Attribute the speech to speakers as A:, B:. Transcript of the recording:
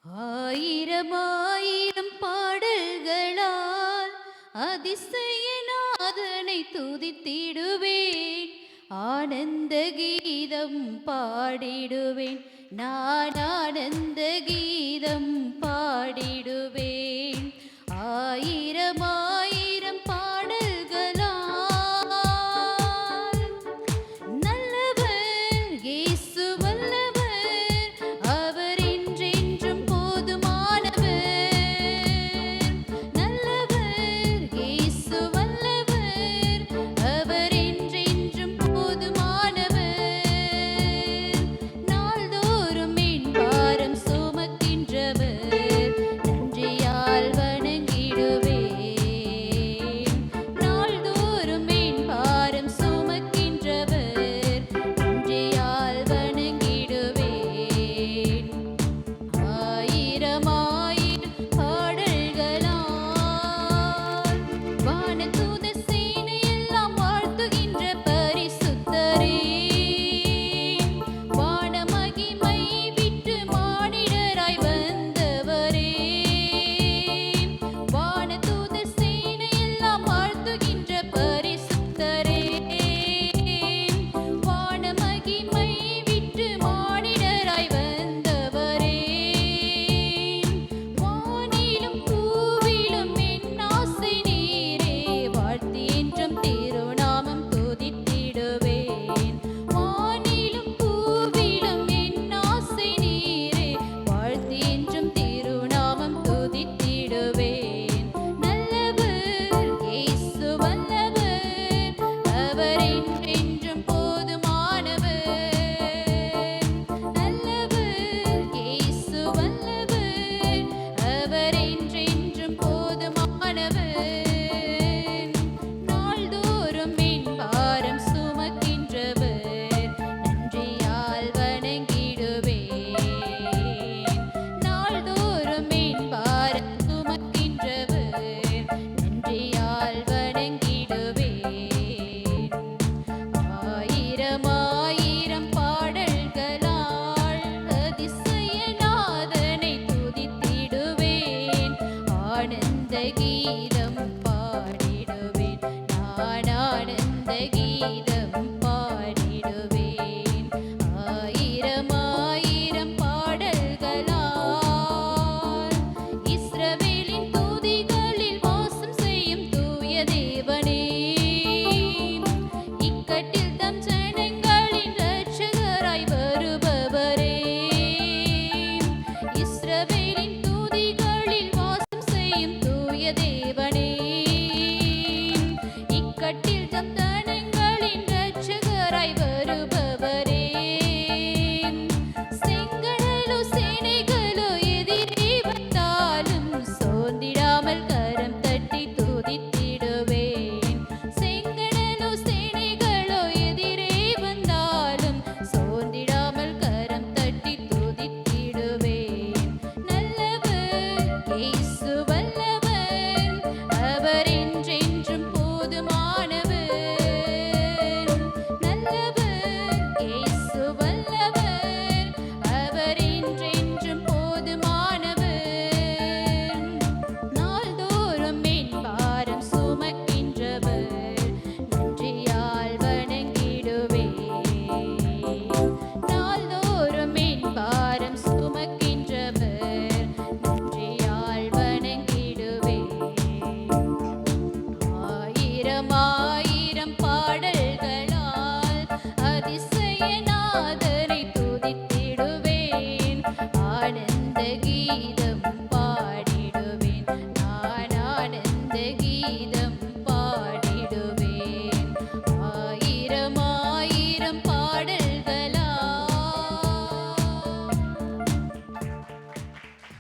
A: ஆயிரம் ஆயிரம் பாடல்களால் அதிசயநாதனை துதித்திடுவேன். ஆனந்த கீதம் பாடிடுவேன். நான் ஆனந்த கீதம் பாடிடுவேன். ஆயிரம் ஆயிரம் பாடல்களால் நல்லவர் இயேசு வல்லவர், அவர் என்றென்றும் போதுமானவர். நல்லவர் இயேசு வல்லவர், அவர் என்றென்றும் போதுமானவர். நாள்தோறும் என் பாரம் சுமக்கின்றவர், நன்றியால் வணங்கிடுவேன். நாள்தோறும் என் பாரம் சுமக்கின்றவர், நன்றியால் வணங்கிடுவேன். ஆயிரம் ஆயிரம் பாடல்களால் வானதூதர் சேனையெல்லாம் வாழ்த்துகின்ற பரிசுத்தரே, வானமகிமை விட்டு மானிடராய் வந்தவரே. வானதூதர் சேனையெல்லாம் வாழ்த்துகின்ற பரிசுத்தரே, வானமகிமை விட்டு மானிடராய் வந்தவரே. வானிலும் பூவிலும் என் ஆசை நீரே, வாழ்த்தி என்றும் திருநாமம் துதித்திடுவேன். வானிலும் பூவிலும் என் ஆசை நீரே, வாழ்த்தி என்றும் திருநாமம் துதித்திடுவேன். நல்லவர் இயேசு வல்லவர், அவர் என்றென்றும் போதுமானவர். நல்லவர் இயேசு வல்லவர், அவர் என்றென்றும் போதுமானவர். நாள்தோறும் என் பாரம் சுமக்கின்றவர், நன்றியால் வணங்கிடுவேன். நாள்தோறும் என் பாரம் சுமக்கின்றவர், நன்றியால் வணங்கிடுவேன். ஆயிரம் ஆயிரம் பாடல்களால் அதிசயநாதனை துதித்திடுவேன். ஆனந்த கீதம் பாடிடுவேன். நான் ஆனந்த கீதம் பாடிடுவேன். ஆயிரம் ஆயிரம் பாடல்களால் இஸ்ரவேலின் துதிகளில் வாசம் செய்யும் தூய தேவனே, இக்கட்டில் தம் ஜனங்களின் இரட்சகராய் வருபவரே. இஸ்ரவேலின் துதிகளில் வாசம் செய்யும் தூய தேவனே, இக்கட்டில் தம் ஜனங்களின் இரட்சகராய் வருபவரே. செங்கடலோ சேனைகளோ எதிரே வந்தாலும் சோர்ந்திடாமல் கரம் தட்டி துதித்திடுவேன். செங்கடலோ சேனைகளோ எதிரே வந்தாலும் சோர்ந்திடாமல் கரம் தட்டி துதித்திடுவேன். நல்லவர் இயேசு வல்லவர், அவர் என்றென்றும் போதுமானவர். நல்லவர் இயேசு வல்லவர், அவர் என்றென்றும் போதுமானவர். நாள்தோறும் என் பாரம் சுமக்கின்றவர், நன்றியால் வணங்கிடுவேன். நாள்தோறும் என் பாரம் சுமக்கின்றவர், நன்றியால் வணங்கிடுவேன். ஆயிரம் ஆயிரம் பாடல்களால் அதிசயநாதனை துதித்திடுவேன். ஆனந்த கீதம்